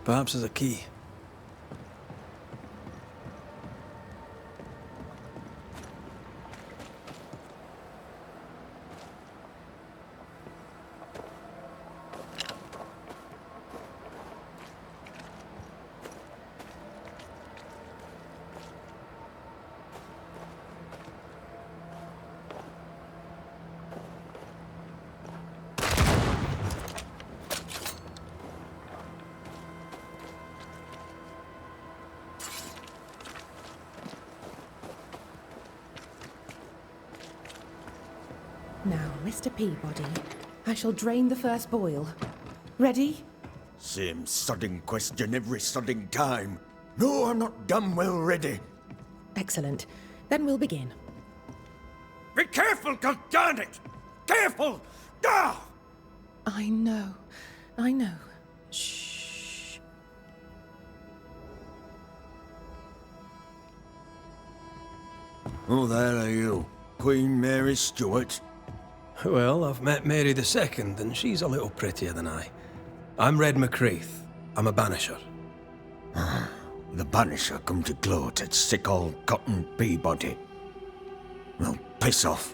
Perhaps there's a key. Now, Mr. Peabody, I shall drain the first boil. Ready? Same sodding question every sodding time. No, I'm not damn well ready. Excellent. Then we'll begin. Be careful, goddammit! Careful! Ah! I know. Shh. Who the hell are you? Queen Mary Stuart? Well, I've met Mary II, and she's a little prettier than I. I'm Red McCreath. I'm a banisher. The banisher come to gloat at sick old Cotton Peabody. Well, piss off.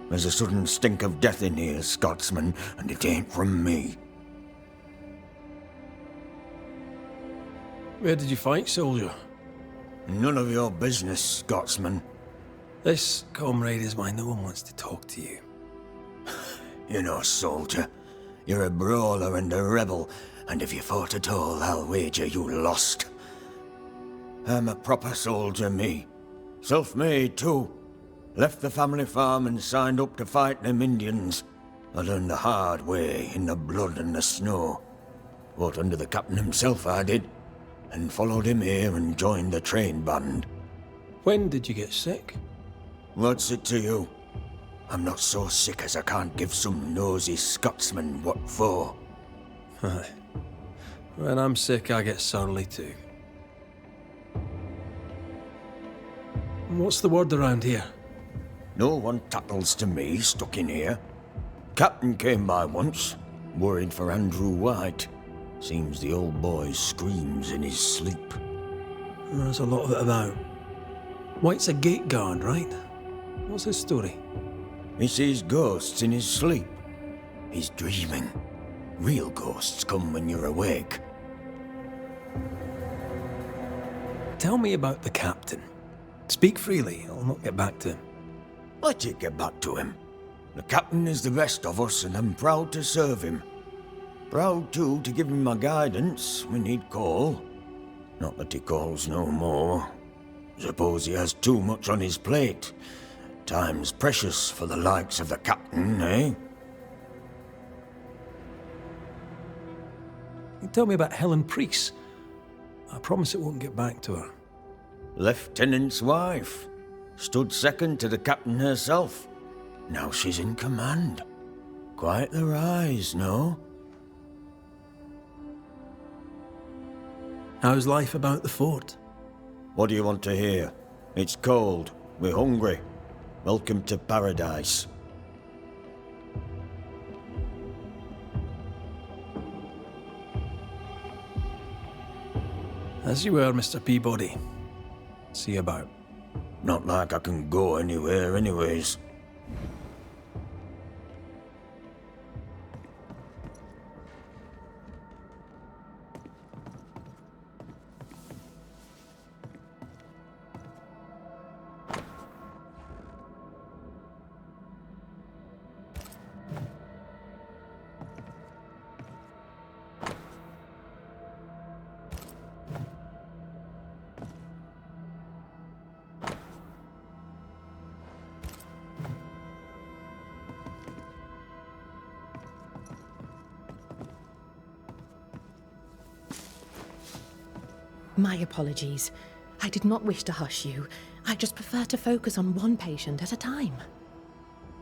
There's a sudden stink of death in here, Scotsman, and it ain't from me. Where did you fight, soldier? None of your business, Scotsman. This, comrade, is why no one wants to talk to you. You know, soldier, you're a brawler and a rebel, and if you fought at all, I'll wager you lost. I'm a proper soldier, me. Self-made, too. Left the family farm and signed up to fight them Indians. I learned the hard way, in the blood and the snow. Fought under the captain himself, I did, and followed him here and joined the train band. When did you get sick? What's it to you? I'm not so sick as I can't give some nosy Scotsman what for. Aye. When I'm sick, I get surly too. What's the word around here? No one tattles to me stuck in here. Captain came by once, worried for Andrew White. Seems the old boy screams in his sleep. There's a lot of it about. White's a gate guard, right? What's his story? He sees ghosts in his sleep. He's dreaming. Real ghosts come when you're awake. Tell me about the captain. Speak freely, I'll not get back to him. Let you get back to him. The captain is the best of us, and I'm proud to serve him. Proud, too, to give him my guidance when he'd call. Not that he calls no more. Suppose he has too much on his plate. Time's precious for the likes of the captain, eh? Tell me about Helen Priest. I promise it won't get back to her. Lieutenant's wife. Stood second to the captain herself. Now she's in command. Quite the rise, no? How's life about the fort? What do you want to hear? It's cold. We're hungry. Welcome to paradise. As you were, Mr. Peabody. See you about. Not like I can go anywhere anyways. My apologies. I did not wish to hush you. I just prefer to focus on one patient at a time.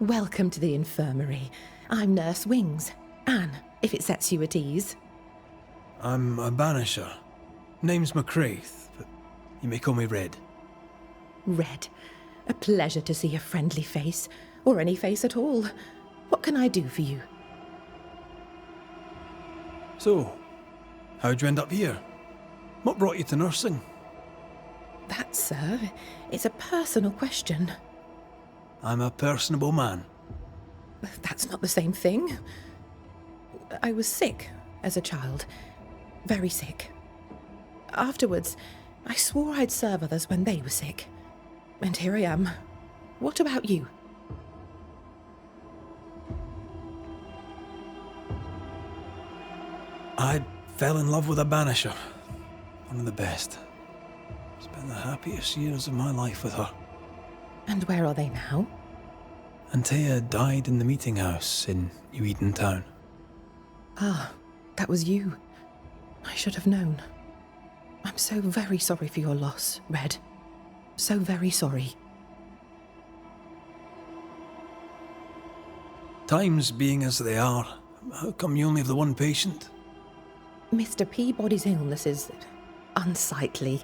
Welcome to the infirmary. I'm Nurse Wings. Anne, if it sets you at ease. I'm a banisher. Name's McCreath, but you may call me Red. Red. A pleasure to see a friendly face, or any face at all. What can I do for you? So, How'd you end up here? What brought you to nursing? That, sir, is a personal question. I'm a personable man. That's not the same thing. I was sick as a child. Very sick. Afterwards, I swore I'd serve others when they were sick. And here I am. What about you? I fell in love with a banisher. One of the best. Spent the happiest years of my life with her. And where are they now? Antea died in the meeting house in New-Idena town. Ah, that was you. I should have known. I'm so very sorry for your loss, Red. So very sorry. Times being as they are, how come you only have the one patient? Mr. Peabody's illness is unsightly.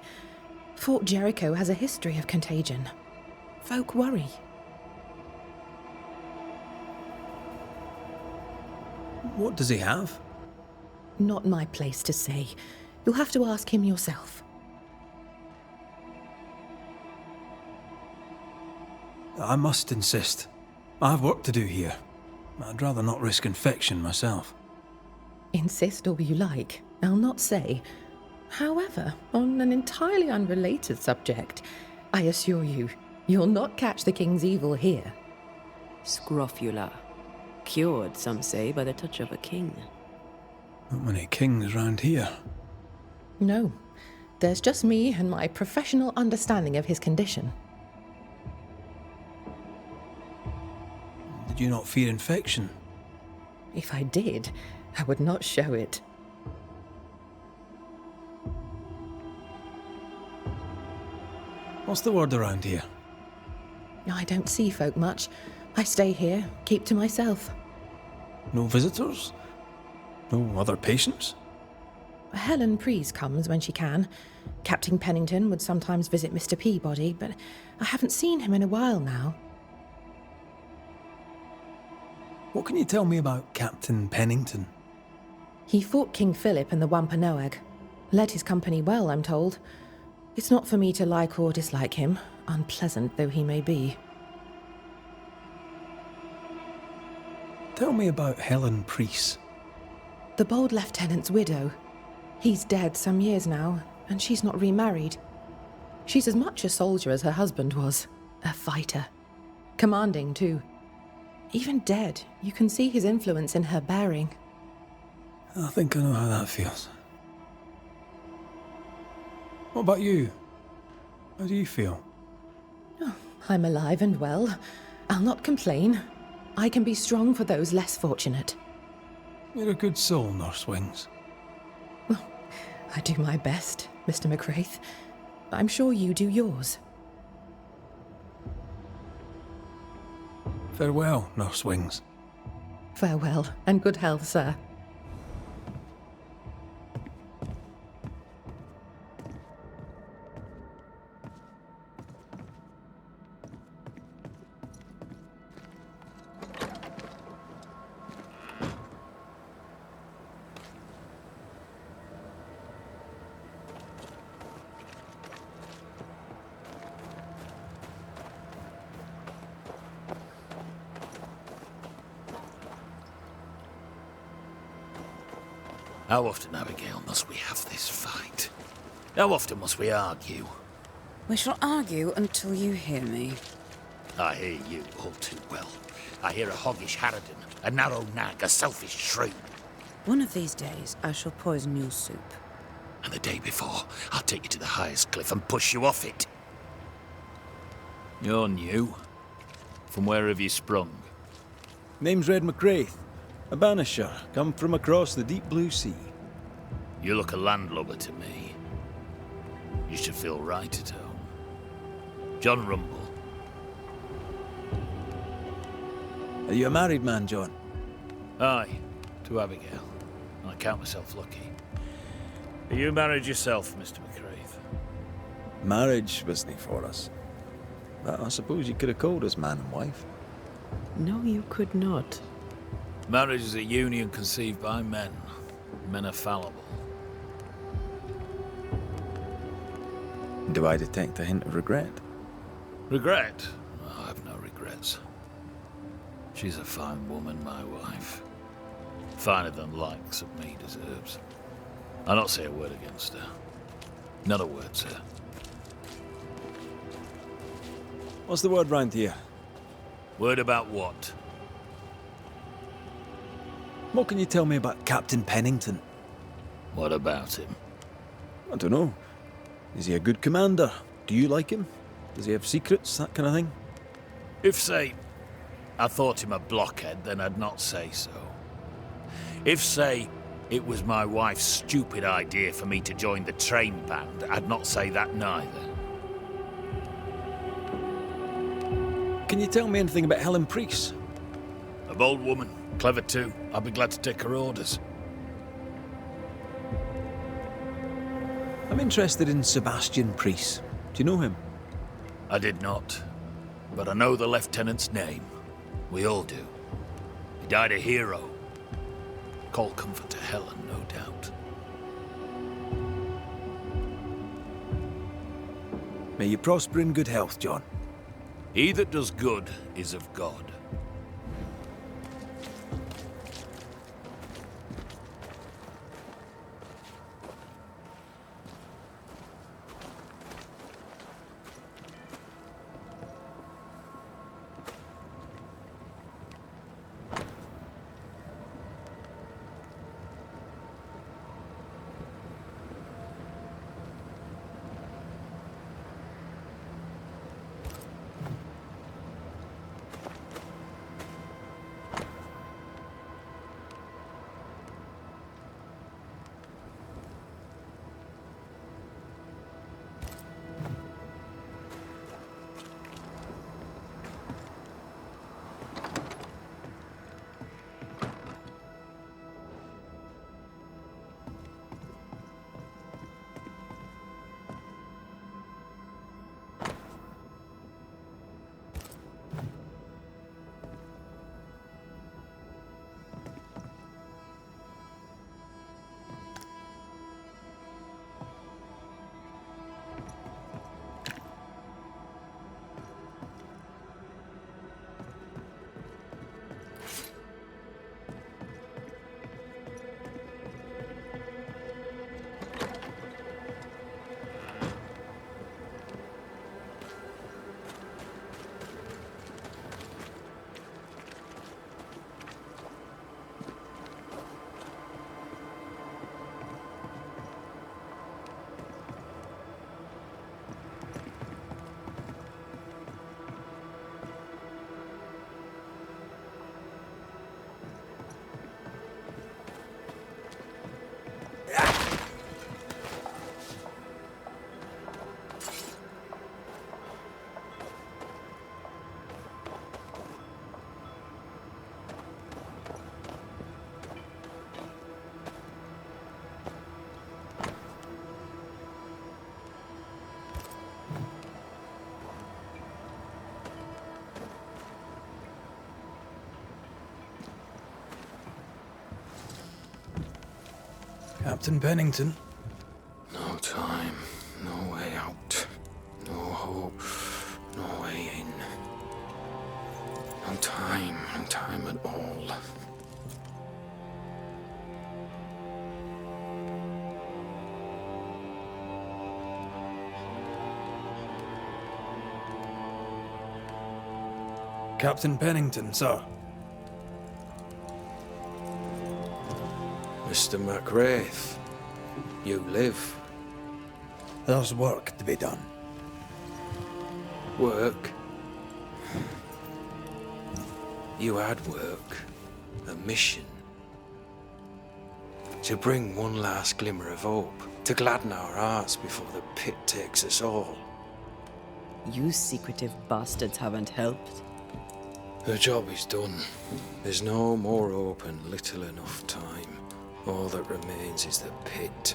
Fort Jericho has a history of contagion. Folk worry. What does he have? Not my place to say. You'll have to ask him yourself. I must insist. I have work to do here. I'd rather not risk infection myself. Insist all you like. I'll not say. However, on an entirely unrelated subject, I assure you, you'll not catch the king's evil here. Scrofula. Cured, some say, by the touch of a king. Not many kings round here. No, there's just me and my professional understanding of his condition. Did you not fear infection? If I did, I would not show it. What's the word around here? I don't see folk much. I stay here, keep to myself. No visitors? No other patients? Helen Preece comes when she can. Captain Pennington would sometimes visit Mr. Peabody, but I haven't seen him in a while now. What can you tell me about Captain Pennington? He fought King Philip in the Wampanoag. Led his company well, I'm told. It's not for me to like or dislike him, unpleasant though he may be. Tell me about Helen Preece. The bold lieutenant's widow. He's dead some years now, and she's not remarried. She's as much a soldier as her husband was. A fighter. Commanding, too. Even dead, you can see his influence in her bearing. I think I know how that feels. What about you? How do you feel? Oh, I'm alive and well. I'll not complain. I can be strong for those less fortunate. You're a good soul, Nurse Wings. Well, I do my best, Mr. McCraith. I'm sure you do yours. Farewell, Nurse Wings. Farewell, and good health, sir. How often, Abigail, must we have this fight? How often must we argue? We shall argue until you hear me. I hear you all too well. I hear a hoggish harridan, a narrow nag, a selfish shrew. One of these days, I shall poison your soup. And the day before, I'll take you to the highest cliff and push you off it. You're new. From where have you sprung? Name's Red McCraith, a banisher, come from across the deep blue sea. You look a landlubber to me. You should feel right at home. John Rumble. Are you a married man, John? Aye, to Abigail. I count myself lucky. Are you married yourself, Mr. McCraith? Marriage wasn't for us. But I suppose you could have called us man and wife. No, you could not. Marriage is a union conceived by men. Men are fallible. Do I detect a hint of regret? Regret? Oh, I've no regrets. She's a fine woman, my wife. Finer than likes of me deserves. I'll not say a word against her. Not a word, sir. What's the word round here? Word about what? What can you tell me about Captain Pennington? What about him? I don't know. Is he a good commander? Do you like him? Does he have secrets, that kind of thing? If, say, I thought him a blockhead, then I'd not say so. If, say, it was my wife's stupid idea for me to join the train band, I'd not say that neither. Can you tell me anything about Helen Priest? A bold woman, clever too. I'll be glad to take her orders. I'm interested in Sebastian Priest. Do you know him? I did not, but I know the lieutenant's name. We all do. He died a hero. Call comfort to Helen, no doubt. May you prosper in good health, John. He that does good is of God. Captain Pennington. No time, no way out, no hope, no way in. No time at all. Captain Pennington, sir. Mr. McWraith, you live. There's work to be done. Work? You had work. A mission. To bring one last glimmer of hope. To gladden our hearts before the pit takes us all. You secretive bastards haven't helped. The job is done. There's no more hope and little enough time. All that remains is the pit.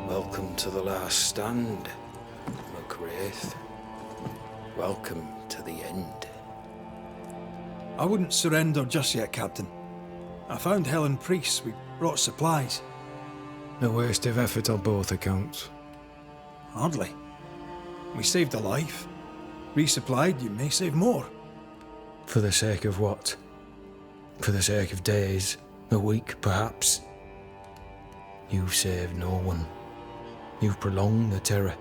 Welcome to the last stand, McWraith. Welcome to the end. I wouldn't surrender just yet, Captain. I found Helen Priest. We brought supplies. A waste of effort on both accounts. Hardly. We saved a life. Resupplied, you may save more. For the sake of what? For the sake of days, a week perhaps? You've saved no one. You've prolonged the terror.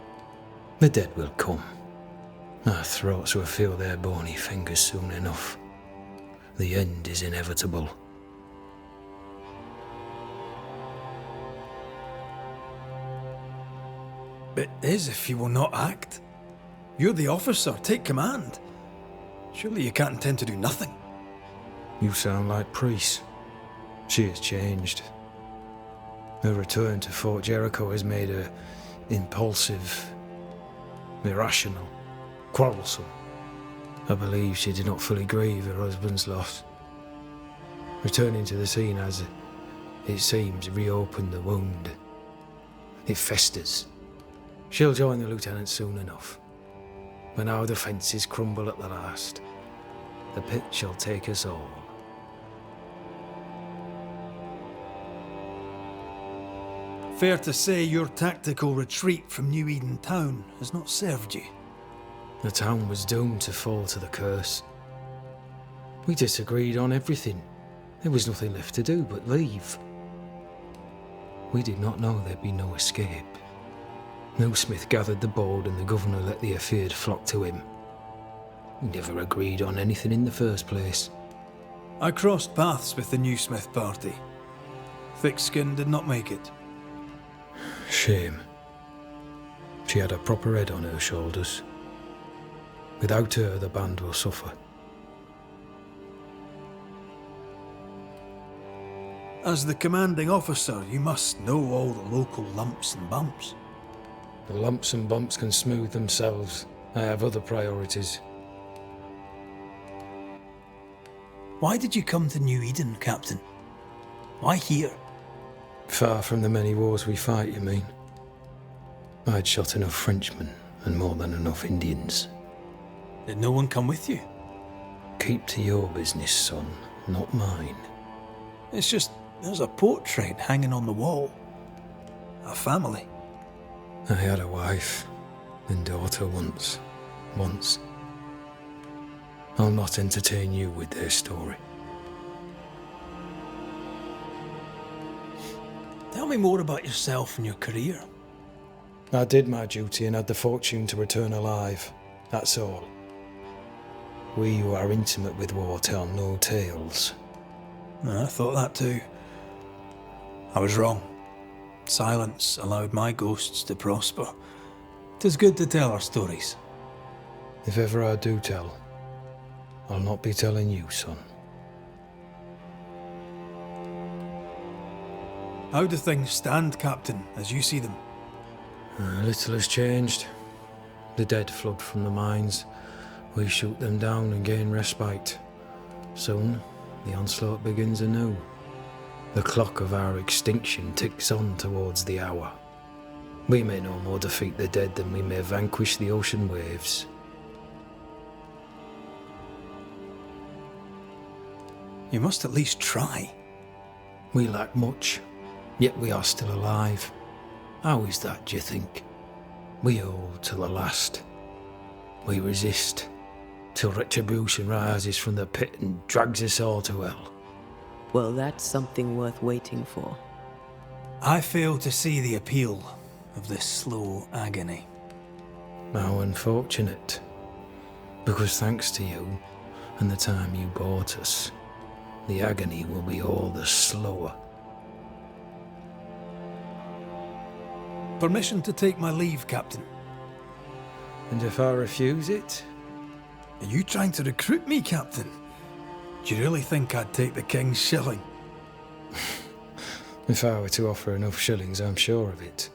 The dead will come. Our throats will feel their bony fingers soon enough. The end is inevitable. It is if you will not act. You're the officer, take command. Surely you can't intend to do nothing. You sound like Priest. She has changed. Her return to Fort Jericho has made her impulsive, irrational, quarrelsome. I believe she did not fully grieve her husband's loss. Returning to the scene has, it seems, reopened the wound. It festers. She'll join the lieutenant soon enough. When our defences crumble at the last, the pit shall take us all. Fair to say your tactical retreat from New-Eden town has not served you. The town was doomed to fall to the curse. We disagreed on everything. There was nothing left to do but leave. We did not know there'd be no escape. No Smith gathered the board and the governor let the affair flock to him. We never agreed on anything in the first place. I crossed paths with the new Smith party. Thick-Skin did not make it. Shame. She had a proper head on her shoulders. Without her, the band will suffer. As the commanding officer, you must know all the local lumps and bumps. The lumps and bumps can smooth themselves. I have other priorities. Why did you come to New-Eden, Captain? Why here? Far from the many wars we fight, you mean? I'd shot enough Frenchmen and more than enough Indians. Did no one come with you? Keep to your business, son, not mine. It's just, there's a portrait hanging on the wall. A family. I had a wife and daughter once. I'll not entertain you with their story. Tell me more about yourself and your career. I did my duty and had the fortune to return alive. That's all. We who are intimate with war tell no tales. I thought that too. I was wrong. Silence allowed my ghosts to prosper. 'Tis good to tell our stories. If ever I do tell, I'll not be telling you, son. How do things stand, Captain, as you see them? Little has changed. The dead flood from the mines. We shoot them down and gain respite. Soon, the onslaught begins anew. The clock of our extinction ticks on towards the hour. We may no more defeat the dead than we may vanquish the ocean waves. You must at least try. We lack much, yet we are still alive. How is that, do you think? We hold till the last. We resist, till retribution rises from the pit and drags us all to hell. Well, that's something worth waiting for. I fail to see the appeal of this slow agony. How unfortunate. Because thanks to you and the time you bought us, the agony will be all the slower. Permission to take my leave, Captain. And if I refuse it? Are you trying to recruit me, Captain? Do you really think I'd take the King's shilling? If I were to offer enough shillings, I'm sure of it.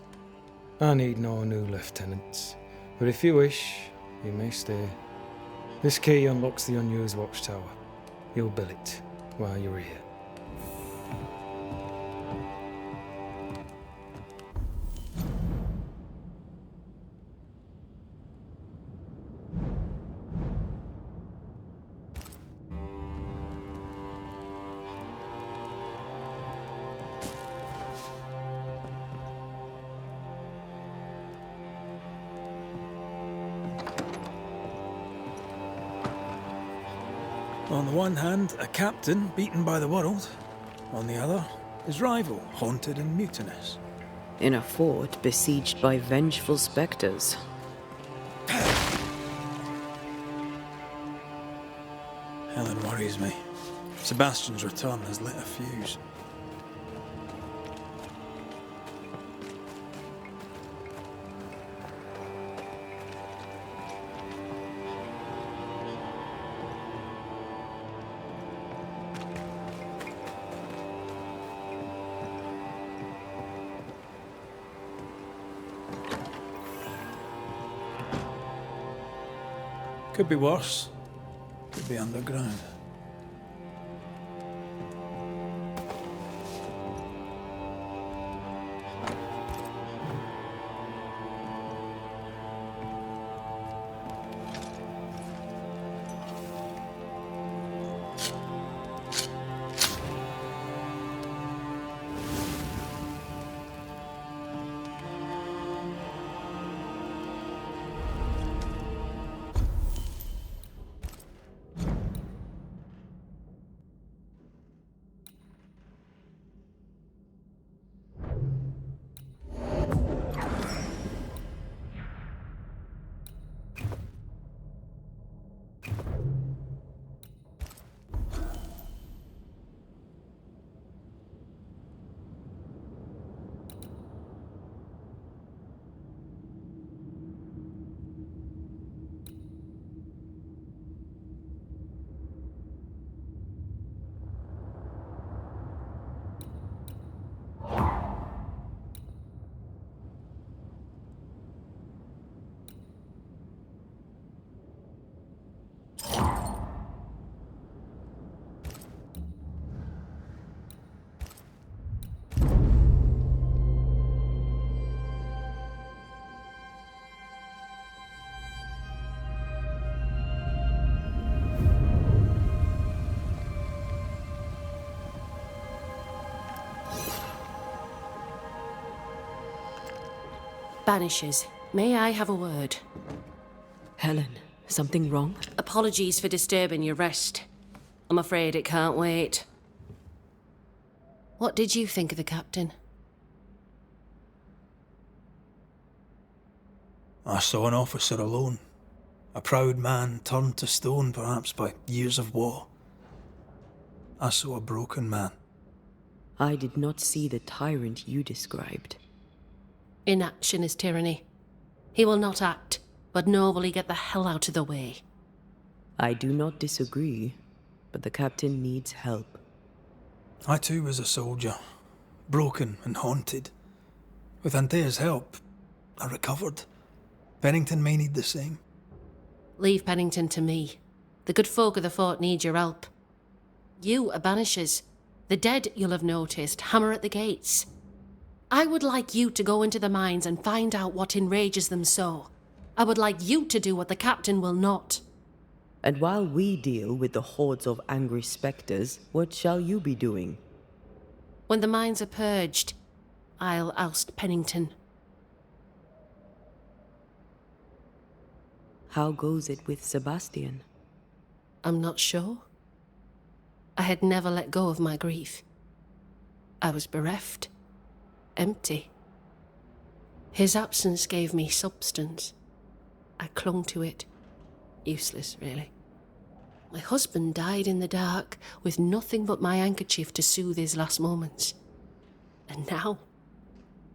I need no new lieutenants. But if you wish, you may stay. This key unlocks the unused watchtower. You'll bill it while you're here. On the one hand, a captain beaten by the world. On the other, his rival, haunted and mutinous. In a fort besieged by vengeful spectres. Helen worries me. Sebastian's return has lit a fuse. Could be worse. Could be underground. Banishers, may I have a word? Helen, something wrong? Apologies for disturbing your rest. I'm afraid it can't wait. What did you think of the captain? I saw an officer alone. A proud man turned to stone, perhaps by years of war. I saw a broken man. I did not see the tyrant you described. Inaction is tyranny. He will not act, but nor will he get the hell out of the way. I do not disagree, but the captain needs help. I too was a soldier, broken and haunted. With Antea's help, I recovered. Pennington may need the same. Leave Pennington to me. The good folk of the fort need your help. You are banishers. The dead, you'll have noticed, hammer at the gates. I would like you to go into the mines and find out what enrages them so. I would like you to do what the captain will not. And while we deal with the hordes of angry spectres, what shall you be doing? When the mines are purged, I'll oust Pennington. How goes it with Sebastian? I'm not sure. I had never let go of my grief. I was bereft. Empty. His absence gave me substance. I clung to it. Useless, really. My husband died in the dark, with nothing but my handkerchief to soothe his last moments. And now,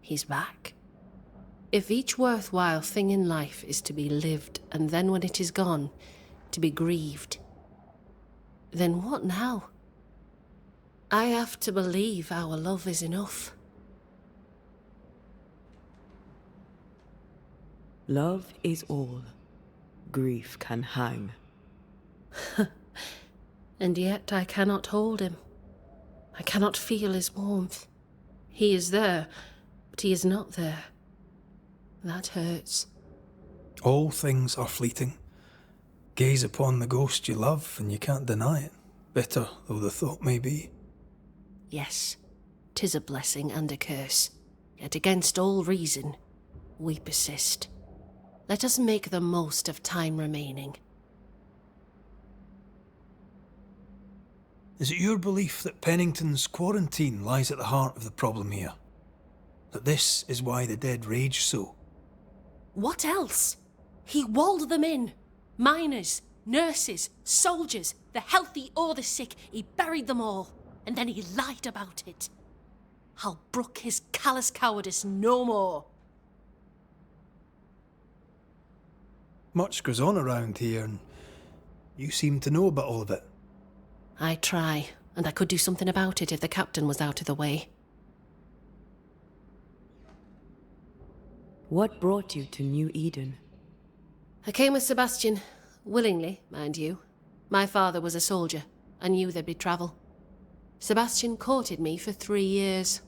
he's back. If each worthwhile thing in life is to be lived, and then when it is gone, to be grieved, then what now? I have to believe our love is enough. Love is all. Grief can hang. And yet I cannot hold him. I cannot feel his warmth. He is there, but he is not there. That hurts. All things are fleeting. Gaze upon the ghost you love, and you can't deny it, bitter though the thought may be. Yes, 'tis a blessing and a curse. Yet against all reason, we persist. Let us make the most of time remaining. Is it your belief that Pennington's quarantine lies at the heart of the problem here? That this is why the dead rage so? What else? He walled them in. Miners, nurses, soldiers, the healthy or the sick, he buried them all. And then he lied about it. I'll brook his callous cowardice no more. Much goes on around here, and you seem to know about all of it. I try, and I could do something about it if the captain was out of the way. What brought you to New Eden? I came with Sebastian, willingly, mind you. My father was a soldier. I knew there'd be travel. Sebastian courted me for 3 years.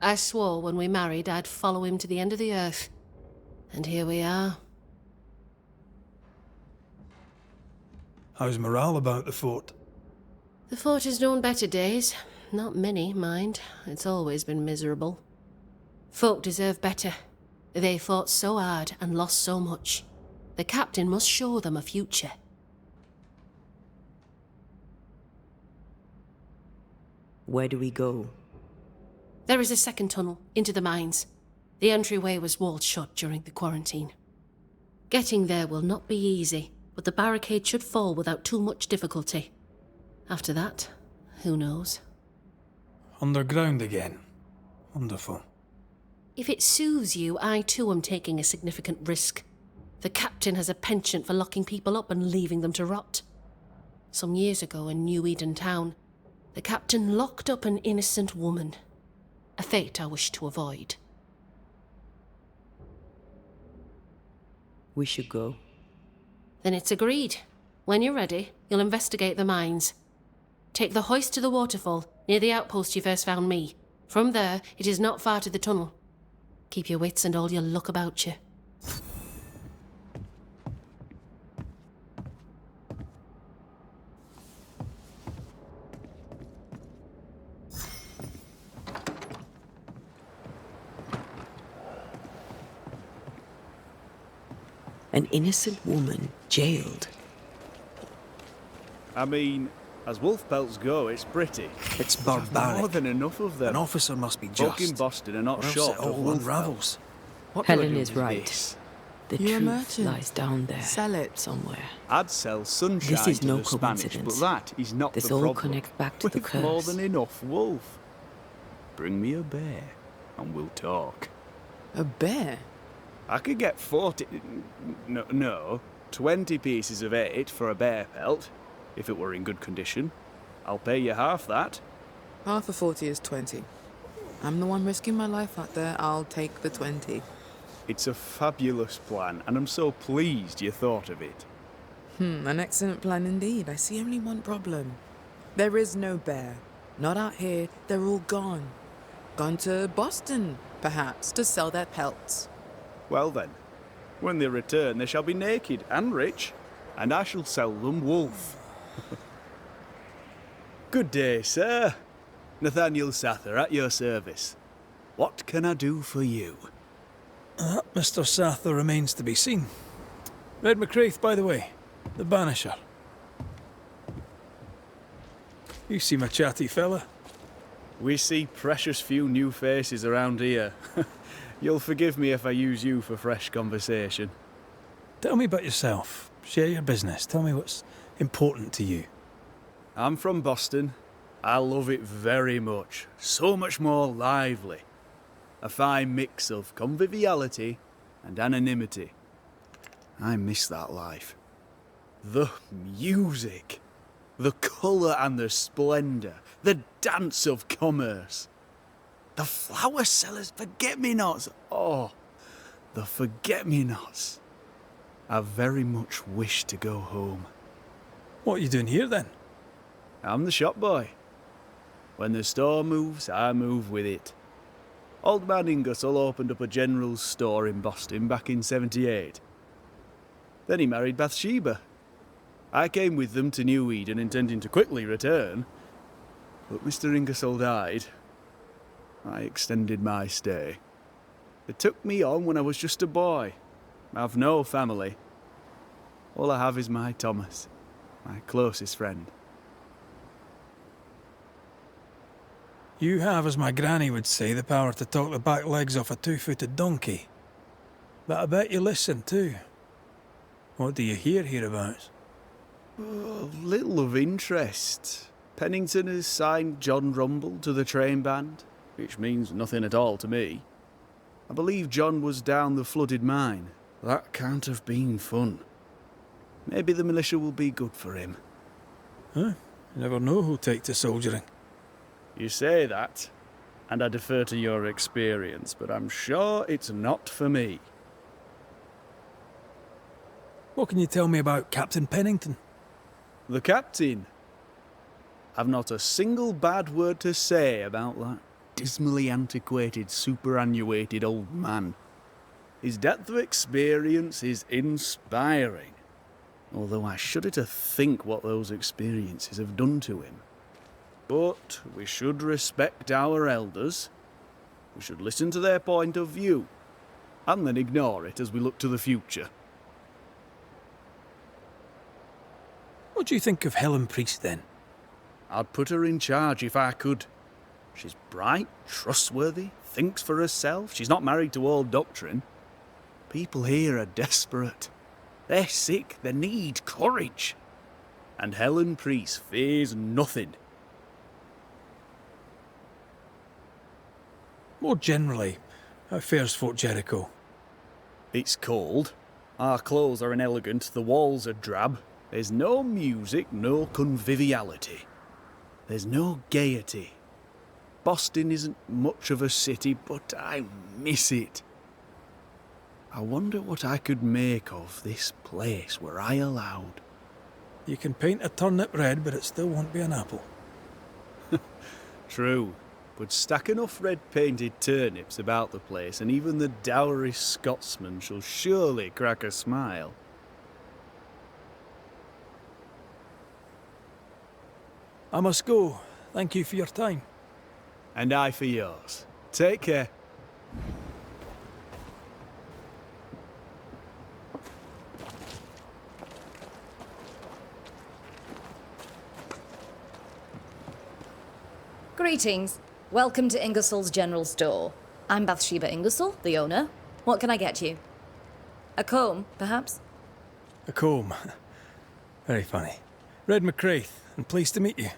I swore when we married I'd follow him to the end of the earth. And here we are. How's morale about the fort? The fort has known better days. Not many, mind. It's always been miserable. Folk deserve better. They fought so hard and lost so much. The captain must show them a future. Where do we go? There is a second tunnel into the mines. The entryway was walled shut during the quarantine. Getting there will not be easy, but the barricade should fall without too much difficulty. After that, who knows? Underground again. Wonderful. If it soothes you, I too am taking a significant risk. The captain has a penchant for locking people up and leaving them to rot. Some years ago in New-Eden town, the captain locked up an innocent woman. A fate I wish to avoid. We should go. Then it's agreed. When you're ready, you'll investigate the mines. Take the hoist to the waterfall, near the outpost you first found me. From there, it is not far to the tunnel. Keep your wits and all your luck about you. An innocent woman jailed. I mean, as wolf pelts go, it's pretty. It's More barbaric. than enough of them. An officer must be Folk in just. Boston are not or else short it of all wolf unravels. What do I Helen do is with right. this? The You're a truth merchant. lies down there. Sell it. Somewhere. I'd sell sunshine This is to no the Spanish, but coincidence. that is not This the all problem. connects back to the We've more curse. than enough wolf. Bring me a bear, and we'll talk. A bear? I could get 20 pieces of 8 for a bear pelt, if it were in good condition. I'll pay you half that. Half of 40 is 20. I'm the one risking my life out there. I'll take the 20. It's a fabulous plan, and I'm so pleased you thought of it. An excellent plan indeed. I see only one problem. There is no bear. Not out here. They're all gone. Gone to Boston, perhaps, to sell their pelts. Well then, when they return, they shall be naked and rich, and I shall sell them wolf. Good day, sir. Nathaniel Sather at your service. What can I do for you? Mr. Sather remains to be seen. Red McCraith, by the way. The Banisher. You seem a chatty fella. We see precious few new faces around here. You'll forgive me if I use you for fresh conversation. Tell me about yourself. Share your business. Tell me what's important to you. I'm from Boston. I love it very much. So much more lively. A fine mix of conviviality and anonymity. I miss that life. The music. The colour and the splendour. The dance of commerce. The flower sellers' forget-me-nots. Oh, the forget-me-nots. I very much wish to go home. What are you doing here then? I'm the shop boy. When the store moves, I move with it. Old man Ingersoll opened up a general store in Boston back in '78. Then he married Bathsheba. I came with them to New Eden intending to quickly return, but Mr. Ingersoll died. I extended my stay. They took me on when I was just a boy. I've no family. All I have is my Thomas, my closest friend. You have, as my granny would say, the power to talk the back legs off a two-footed donkey. But I bet you listen too. What do you hear hereabouts? Oh, little of interest. Pennington has signed John Rumble to the train band, which means nothing at all to me. I believe John was down the flooded mine. That can't have been fun. Maybe the militia will be good for him. Huh? You never know who'll take to soldiering. You say that, and I defer to your experience, but I'm sure it's not for me. What can you tell me about Captain Pennington? The captain? I've not a single bad word to say about that dismally antiquated, superannuated old man. His depth of experience is inspiring, although I shudder to think what those experiences have done to him. But we should respect our elders. We should listen to their point of view, and then ignore it as we look to the future. What do you think of Helen Priest, then? I'd put her in charge if I could. She's bright, trustworthy, thinks for herself. She's not married to old doctrine. People here are desperate. They're sick, they need courage. And Helen Priest fears nothing. More generally, how fares Fort Jericho? It's cold. Our clothes are inelegant, the walls are drab. There's no music, no conviviality. There's no gaiety. Boston isn't much of a city, but I miss it. I wonder what I could make of this place were I allowed. You can paint a turnip red, but it still won't be an apple. True, but stack enough red-painted turnips about the place, and even the dourish Scotsman shall surely crack a smile. I must go. Thank you for your time. And I for yours. Take care. Greetings. Welcome to Ingersoll's General Store. I'm Bathsheba Ingersoll, the owner. What can I get you? A comb, perhaps? A comb. Very funny. Red McCraith, and pleased to meet you.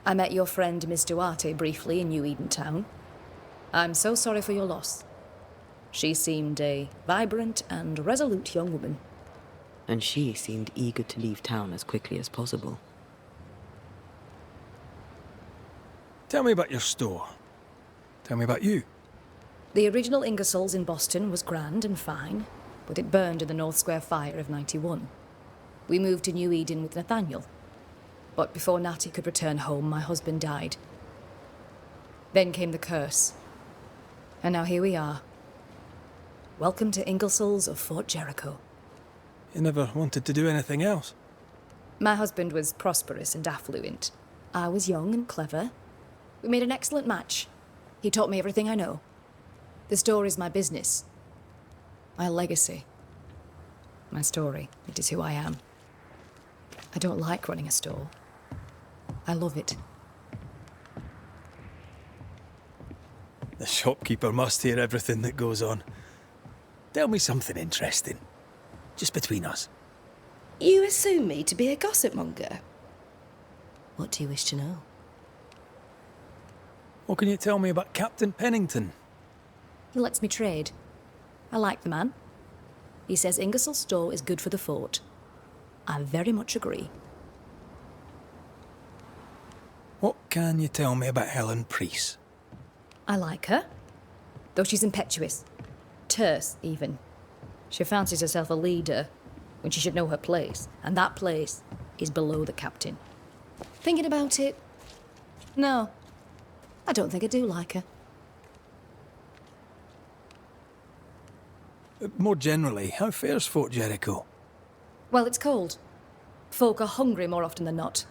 I met your friend Miss Duarte briefly in New-Eden town. I'm so sorry for your loss. She seemed a vibrant and resolute young woman. And she seemed eager to leave town as quickly as possible. Tell me about your store. Tell me about you. The original Ingersoll's in Boston was grand and fine, but it burned in the North Square fire of '91. We moved to New Eden with Nathaniel. But before Natty could return home, my husband died. Then came the curse. And now here we are. Welcome to Ingersoll's of Fort Jericho. You never wanted to do anything else? My husband was prosperous and affluent. I was young and clever. We made an excellent match. He taught me everything I know. The store is my business. My legacy. My story. It is who I am. I don't like running a store. I love it. The shopkeeper must hear everything that goes on. Tell me something interesting. Just between us. You assume me to be a gossip monger? What do you wish to know? What can you tell me about Captain Pennington? He lets me trade. I like the man. He says Ingersoll's store is good for the fort. I very much agree. What can you tell me about Helen Priest? I like her, though she's impetuous. Terse, even. She fancies herself a leader when she should know her place, and that place is below the captain. Thinking about it, no, I don't think I do like her. More generally, how fares Fort Jericho? Well, it's cold. Folk are hungry more often than not.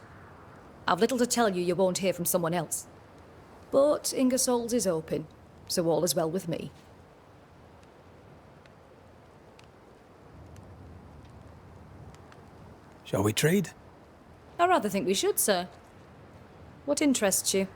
I've little to tell you won't hear from someone else. But Ingersoll's is open, so all is well with me. Shall we trade? I rather think we should, sir. What interests you?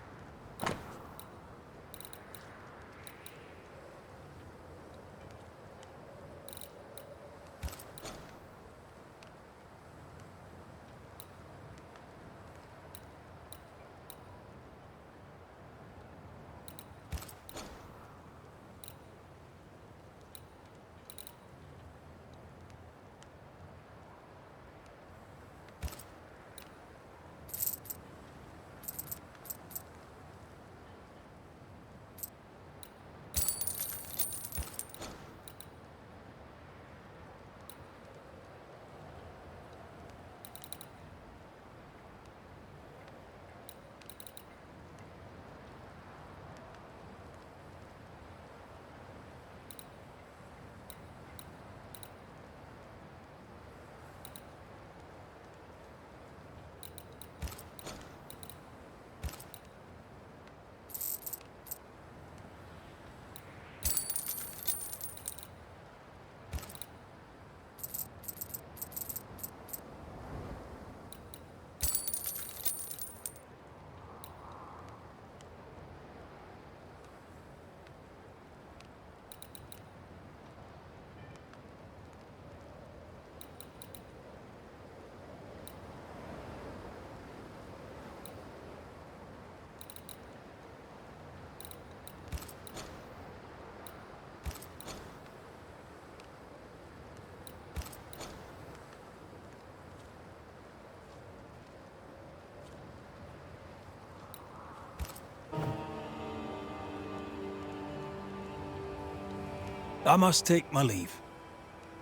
I must take my leave.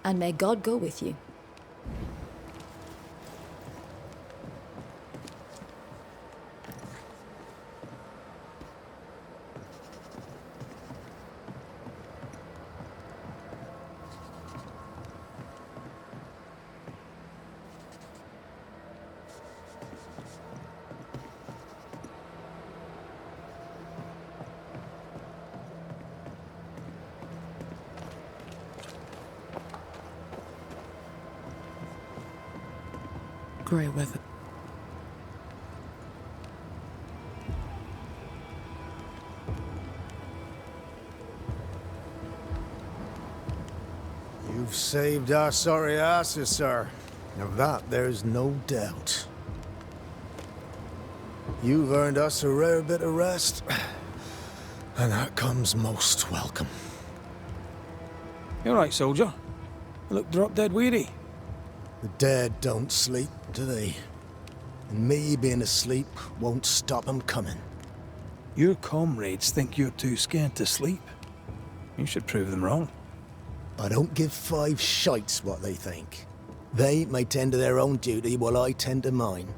And may God go with you. Grey weather. You've saved our sorry asses, sir. Of that, there's no doubt. You've earned us a rare bit of rest, and that comes most welcome. You all right, soldier? You look drop dead weary. The dead don't sleep, do they? And me being asleep won't stop 'em coming. Your comrades think you're too scared to sleep. You should prove them wrong. I don't give 5 shites what they think. They may tend to their own duty while I tend to mine.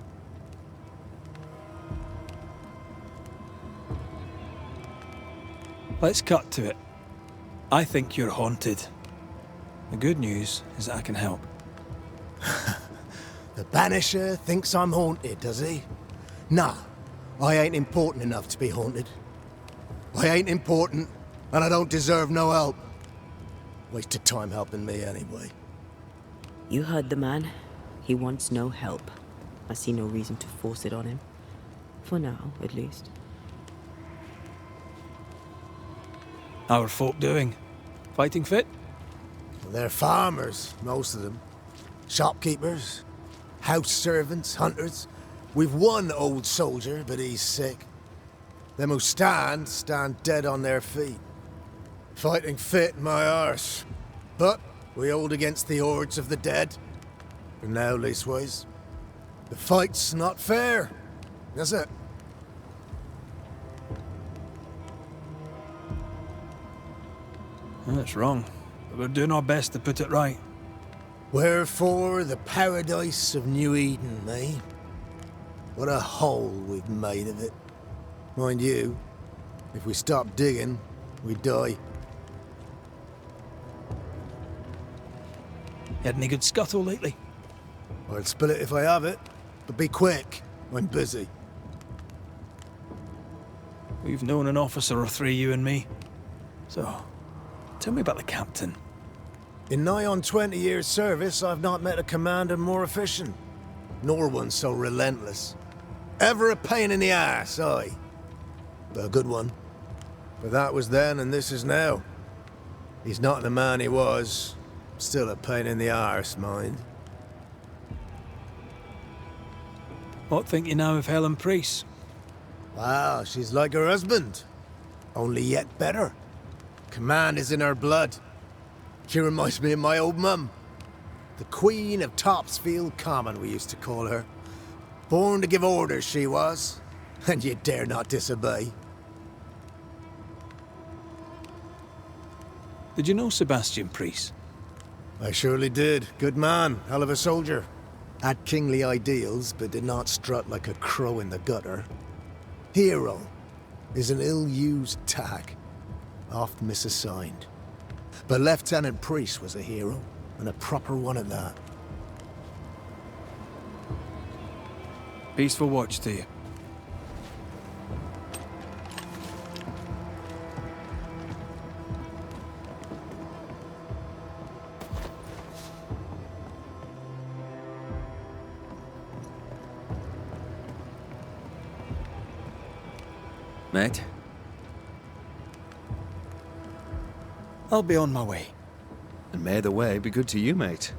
Let's cut to it. I think you're haunted. The good news is that I can help. The Banisher thinks I'm haunted, does he? Nah, I ain't important enough to be haunted. I ain't important, and I don't deserve no help. Waste of time helping me anyway. You heard the man. He wants no help. I see no reason to force it on him. For now, at least. How are folk doing? Fighting fit? Well, they're farmers, most of them. Shopkeepers, house servants, hunters. We've one old soldier, but he's sick. Them who stand dead on their feet. Fighting fit, my arse. But we hold against the hordes of the dead. For now, leastways. The fight's not fair, is it? That's wrong, but we're doing our best to put it right. Wherefore the paradise of New-Eden, eh? What a hole we've made of it. Mind you, if we stop digging, we die. Had any good scuttle lately? I'll spill it if I have it, but be quick. I'm busy. We've known an officer or 3, you and me. So, tell me about the captain. In nigh on 20 years' service, I've not met a commander more efficient, nor one so relentless. Ever a pain in the ass, aye. But a good one. But that was then and this is now. He's not the man he was. Still a pain in the arse, mind. What think you now of Helen Priest? Wow, she's like her husband. Only yet better. Command is in her blood. She reminds me of my old mum. The Queen of Topsfield Common, we used to call her. Born to give orders, she was. And you dare not disobey. Did you know Sebastian Priest? I surely did. Good man, hell of a soldier. Had kingly ideals, but did not strut like a crow in the gutter. Hero is an ill-used tag, oft misassigned. But Lieutenant Priest was a hero, and a proper one at that. Peaceful watch to you. Mate? I'll be on my way. And may the way be good to you, mate.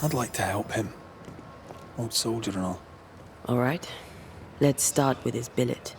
I'd like to help him. Old soldier and all. All right. Let's start with his billet.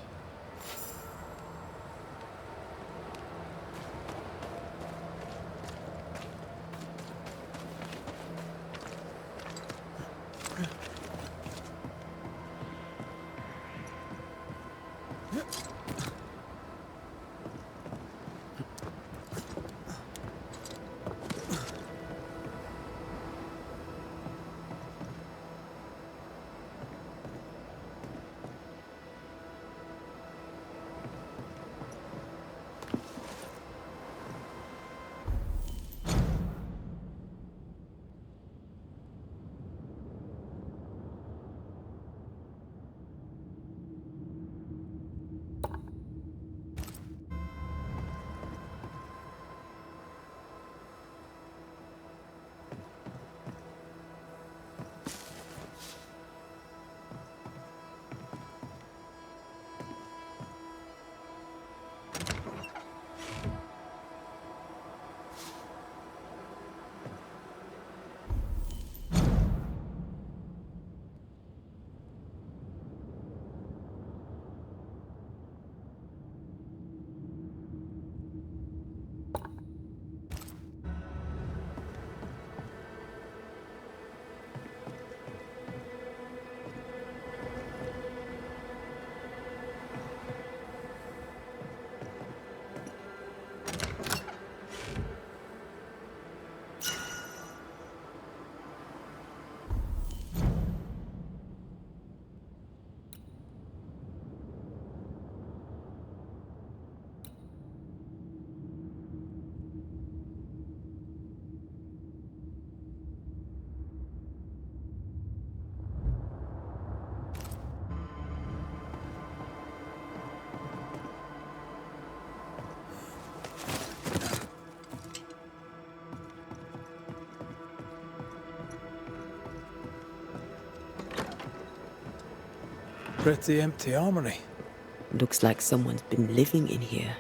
Pretty empty armory. Looks like someone's been living in here.